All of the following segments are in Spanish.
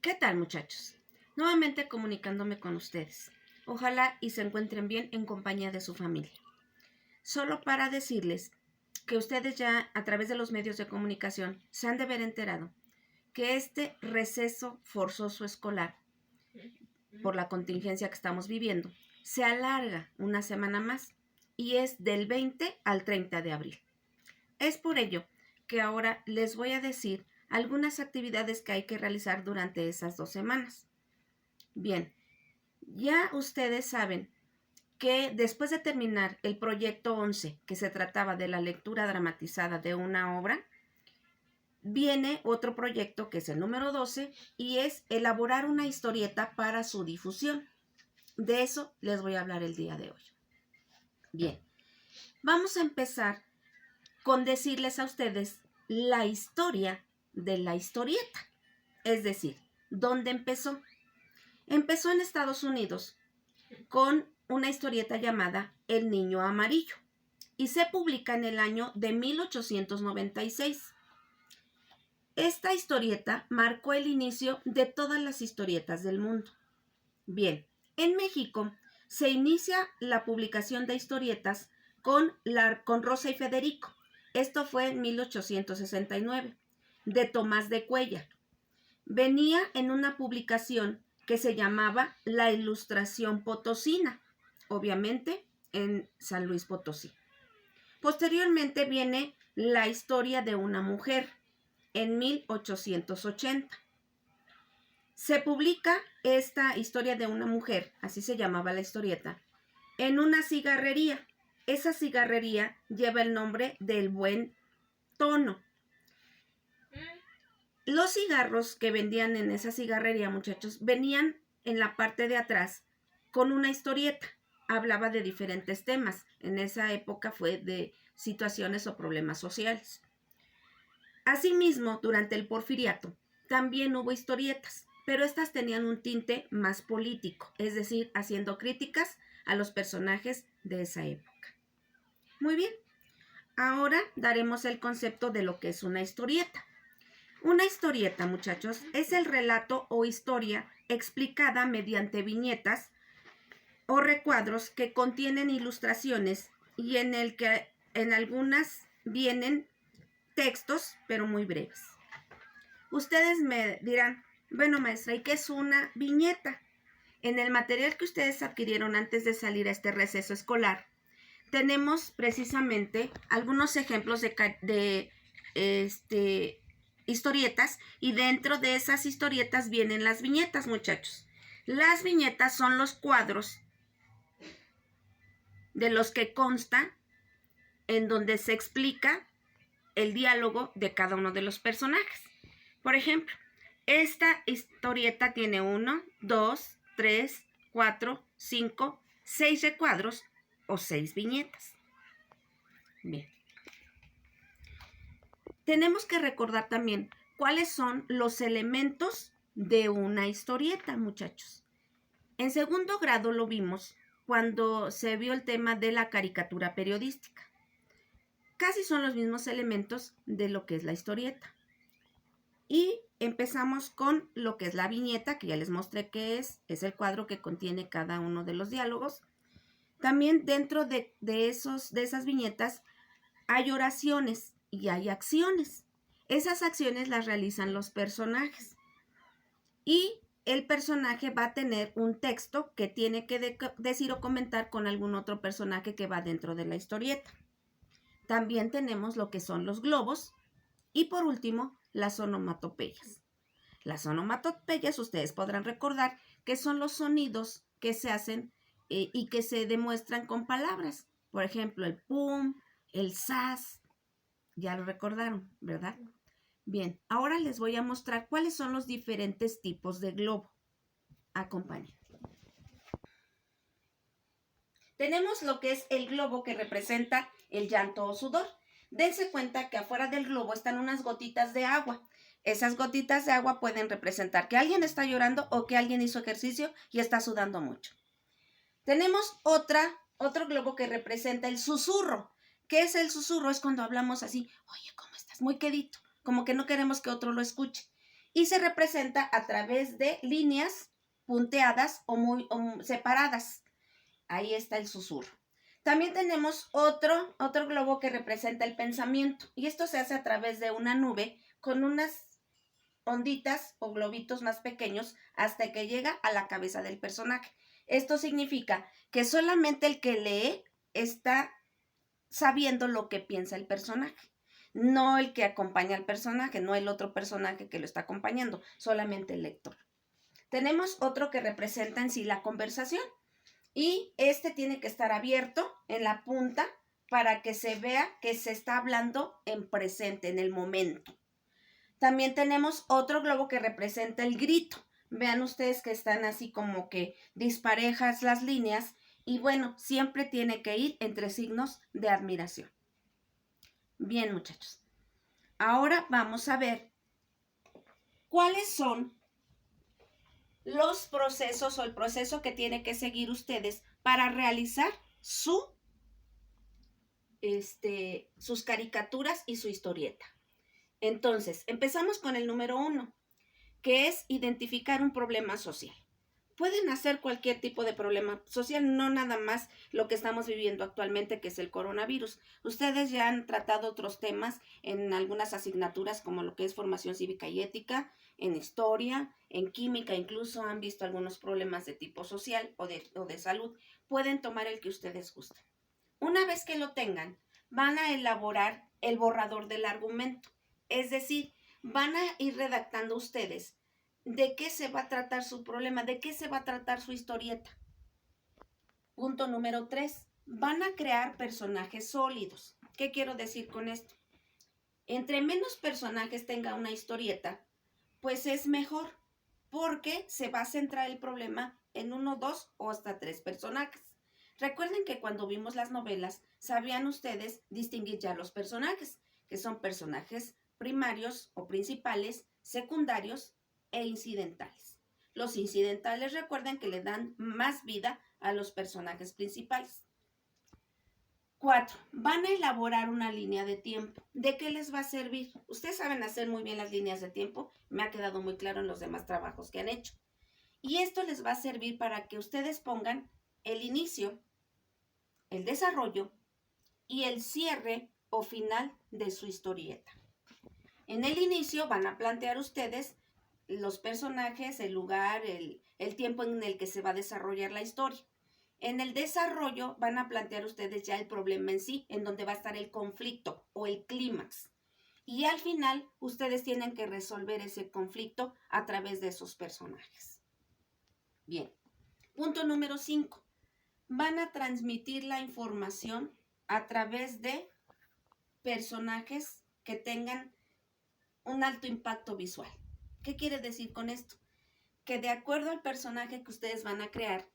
¿Qué tal, muchachos? Nuevamente comunicándome con ustedes. Ojalá y se encuentren bien en compañía de su familia. Solo para decirles que ustedes ya a través de los medios de comunicación se han de haber enterado que este receso forzoso escolar, por la contingencia que estamos viviendo, se alarga una semana más y es del 20 al 30 de abril. Es por ello que ahora les voy a decir algunas actividades que hay que realizar durante esas 2 semanas. Bien, ya ustedes saben que después de terminar el proyecto 11, que se trataba de la lectura dramatizada de una obra, viene otro proyecto que es el número 12 y es elaborar una historieta para su difusión. De eso les voy a hablar el día de hoy. Bien, vamos a empezar con decirles a ustedes la historia de la historieta, es decir, ¿dónde empezó? Empezó en Estados Unidos con una historieta llamada El Niño Amarillo y se publica en el año de 1896. Esta historieta marcó el inicio de todas las historietas del mundo. Bien, en México se inicia la publicación de historietas con Rosa y Federico. Esto fue en 1869, de Tomás de Cuéllar. Venía en una publicación que se llamaba La Ilustración Potosina, obviamente en San Luis Potosí. Posteriormente viene La Historia de una Mujer, en 1880. Se publica esta Historia de una Mujer, así se llamaba la historieta, en una cigarrería. Esa cigarrería lleva el nombre del Buen Tono. Los cigarros que vendían en esa cigarrería, muchachos, venían en la parte de atrás con una historieta. Hablaba de diferentes temas. En esa época fue de situaciones o problemas sociales. Asimismo, durante el Porfiriato también hubo historietas, pero estas tenían un tinte más político, es decir, haciendo críticas a los personajes de esa época. Muy bien, ahora daremos el concepto de lo que es una historieta. Una historieta, muchachos, es el relato o historia explicada mediante viñetas o recuadros que contienen ilustraciones y en el que en algunas vienen textos, pero muy breves. Ustedes me dirán, bueno, maestra, ¿y qué es una viñeta? En el material que ustedes adquirieron antes de salir a este receso escolar, tenemos precisamente algunos ejemplos de historietas, y dentro de esas historietas vienen las viñetas, muchachos. Las viñetas son los cuadros de los que consta en donde se explica el diálogo de cada uno de los personajes. Por ejemplo, esta historieta tiene 1, 2, 3, 4, 5, 6 recuadros o 6 viñetas. Bien. Tenemos que recordar también cuáles son los elementos de una historieta, muchachos. En segundo grado lo vimos cuando se vio el tema de la caricatura periodística. Casi son los mismos elementos de lo que es la historieta. Y empezamos con lo que es la viñeta, que ya les mostré qué es el cuadro que contiene cada uno de los diálogos. También dentro de esas viñetas hay oraciones y hay acciones. Esas acciones las realizan los personajes. Y el personaje va a tener un texto que tiene que decir o comentar con algún otro personaje que va dentro de la historieta. También tenemos lo que son los globos y por último las onomatopeyas. Las onomatopeyas ustedes podrán recordar que son los sonidos que se hacen y que se demuestran con palabras. Por ejemplo, el pum, el sas, ya lo recordaron, ¿verdad? Bien, ahora les voy a mostrar cuáles son los diferentes tipos de globo. Acompáñenme. Tenemos lo que es el globo que representa el llanto o sudor. Dense cuenta que afuera del globo están unas gotitas de agua. Esas gotitas de agua pueden representar que alguien está llorando o que alguien hizo ejercicio y está sudando mucho. Tenemos otro globo que representa el susurro. ¿Qué es el susurro? Es cuando hablamos así, oye, ¿cómo estás? Muy quedito, como que no queremos que otro lo escuche. y se representa a través de líneas punteadas o muy separadas. Ahí está el susurro. También tenemos otro globo que representa el pensamiento, y esto se hace a través de una nube con unas onditas o globitos más pequeños hasta que llega a la cabeza del personaje. Esto significa que solamente el que lee está sabiendo lo que piensa el personaje, no el que acompaña al personaje, no el otro personaje que lo está acompañando, solamente el lector. Tenemos otro que representa en sí la conversación, y este tiene que estar abierto en la punta para que se vea que se está hablando en presente, en el momento. También tenemos otro globo que representa el grito. Vean ustedes que están así como que disparejas las líneas, y bueno, siempre tiene que ir entre signos de admiración. Bien, muchachos. Ahora vamos a ver cuáles son los procesos o el proceso que tiene que seguir ustedes para realizar sus caricaturas y su historieta. Entonces, empezamos con el número 1, que es identificar un problema social. Pueden hacer cualquier tipo de problema social, no nada más lo que estamos viviendo actualmente, que es el coronavirus. Ustedes ya han tratado otros temas en algunas asignaturas, como lo que es formación cívica y ética, en historia, en química, incluso han visto algunos problemas de tipo social o de salud. Pueden tomar el que ustedes gusten. Una vez que lo tengan, van a elaborar el borrador del argumento. Es decir, van a ir redactando ustedes de qué se va a tratar su problema, de qué se va a tratar su historieta. Punto número 3. Van a crear personajes sólidos. ¿Qué quiero decir con esto? Entre menos personajes tenga una historieta, pues es mejor, porque se va a centrar el problema en 1, 2 o hasta 3 personajes. Recuerden que cuando vimos las novelas, sabían ustedes distinguir ya los personajes, que son personajes primarios o principales, secundarios e incidentales. Los incidentales, recuerden que le dan más vida a los personajes principales. 4. Van a elaborar una línea de tiempo. ¿De qué les va a servir? Ustedes saben hacer muy bien las líneas de tiempo, me ha quedado muy claro en los demás trabajos que han hecho. Y esto les va a servir para que ustedes pongan el inicio, el desarrollo y el cierre o final de su historieta. En el inicio van a plantear ustedes los personajes, el lugar, el tiempo en el que se va a desarrollar la historia. En el desarrollo van a plantear ustedes ya el problema en sí, en donde va a estar el conflicto o el clímax. Y al final ustedes tienen que resolver ese conflicto a través de esos personajes. Bien. Punto número 5. Van a transmitir la información a través de personajes que tengan un alto impacto visual. ¿Qué quiere decir con esto? Que de acuerdo al personaje que ustedes van a crear,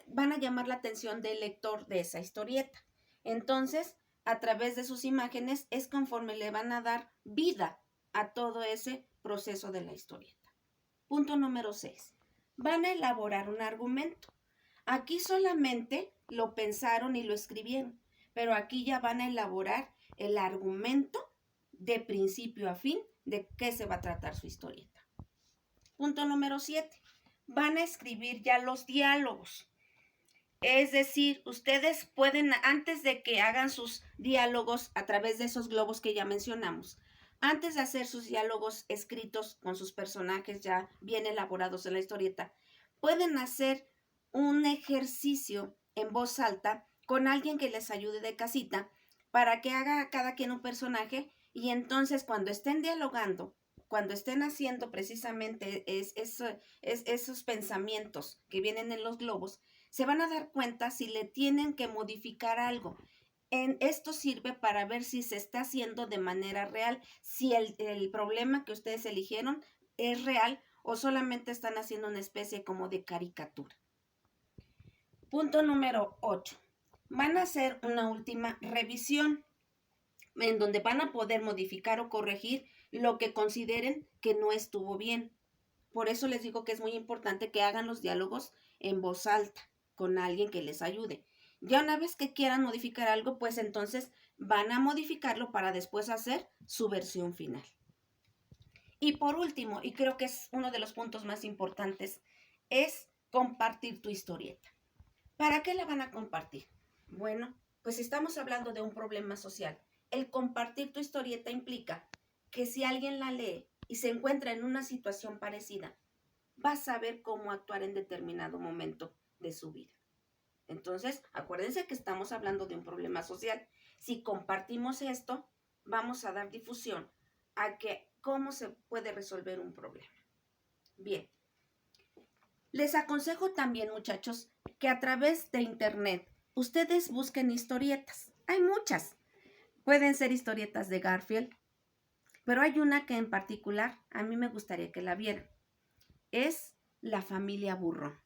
van a llamar la atención del lector de esa historieta. Entonces, a través de sus imágenes es conforme le van a dar vida a todo ese proceso de la historieta. Punto número 6. Van a elaborar un argumento. Aquí solamente lo pensaron y lo escribieron, pero aquí ya van a elaborar el argumento de principio a fin de qué se va a tratar su historieta. Punto número 7. Van a escribir ya los diálogos. Es decir, ustedes pueden, antes de que hagan sus diálogos a través de esos globos que ya mencionamos, antes de hacer sus diálogos escritos con sus personajes ya bien elaborados en la historieta, pueden hacer un ejercicio en voz alta con alguien que les ayude de casita para que haga cada quien un personaje, y entonces cuando estén dialogando, cuando estén haciendo precisamente esos pensamientos que vienen en los globos, se van a dar cuenta si le tienen que modificar algo. Esto sirve para ver si se está haciendo de manera real, si el problema que ustedes eligieron es real o solamente están haciendo una especie como de caricatura. Punto número 8. Van a hacer una última revisión en donde van a poder modificar o corregir lo que consideren que no estuvo bien. Por eso les digo que es muy importante que hagan los diálogos en voz alta con alguien que les ayude. Ya una vez que quieran modificar algo, pues entonces van a modificarlo para después hacer su versión final. Y por último, y creo que es uno de los puntos más importantes, es compartir tu historieta. ¿Para qué la van a compartir? Bueno, pues si estamos hablando de un problema social, el compartir tu historieta implica que si alguien la lee y se encuentra en una situación parecida, va a saber cómo actuar en determinado momento de su vida. Entonces, acuérdense que estamos hablando de un problema social. Si compartimos esto, vamos a dar difusión a que cómo se puede resolver un problema. Bien, les aconsejo también, muchachos, que a través de internet ustedes busquen historietas. Hay muchas. Pueden ser historietas de Garfield, pero hay una que en particular a mí me gustaría que la vieran. Es La familia Burrón.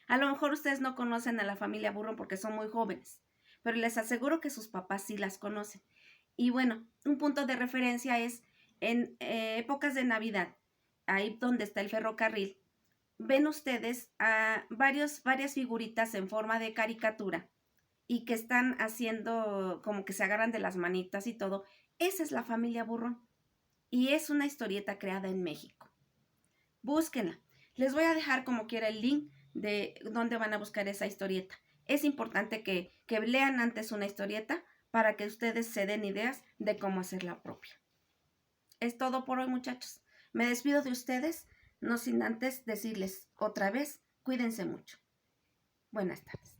A lo mejor ustedes no conocen a la familia Burrón porque son muy jóvenes, pero les aseguro que sus papás sí las conocen. Y bueno, un punto de referencia es en épocas de Navidad, ahí donde está el ferrocarril, ven ustedes a varias figuritas en forma de caricatura y que están haciendo como que se agarran de las manitas y todo. Esa es la familia Burrón y es una historieta creada en México. Búsquenla. Les voy a dejar como quiera el link de dónde van a buscar esa historieta. Es importante que lean antes una historieta para que ustedes se den ideas de cómo hacer la propia. Es todo por hoy, muchachos. Me despido de ustedes, no sin antes decirles otra vez, cuídense mucho. Buenas tardes.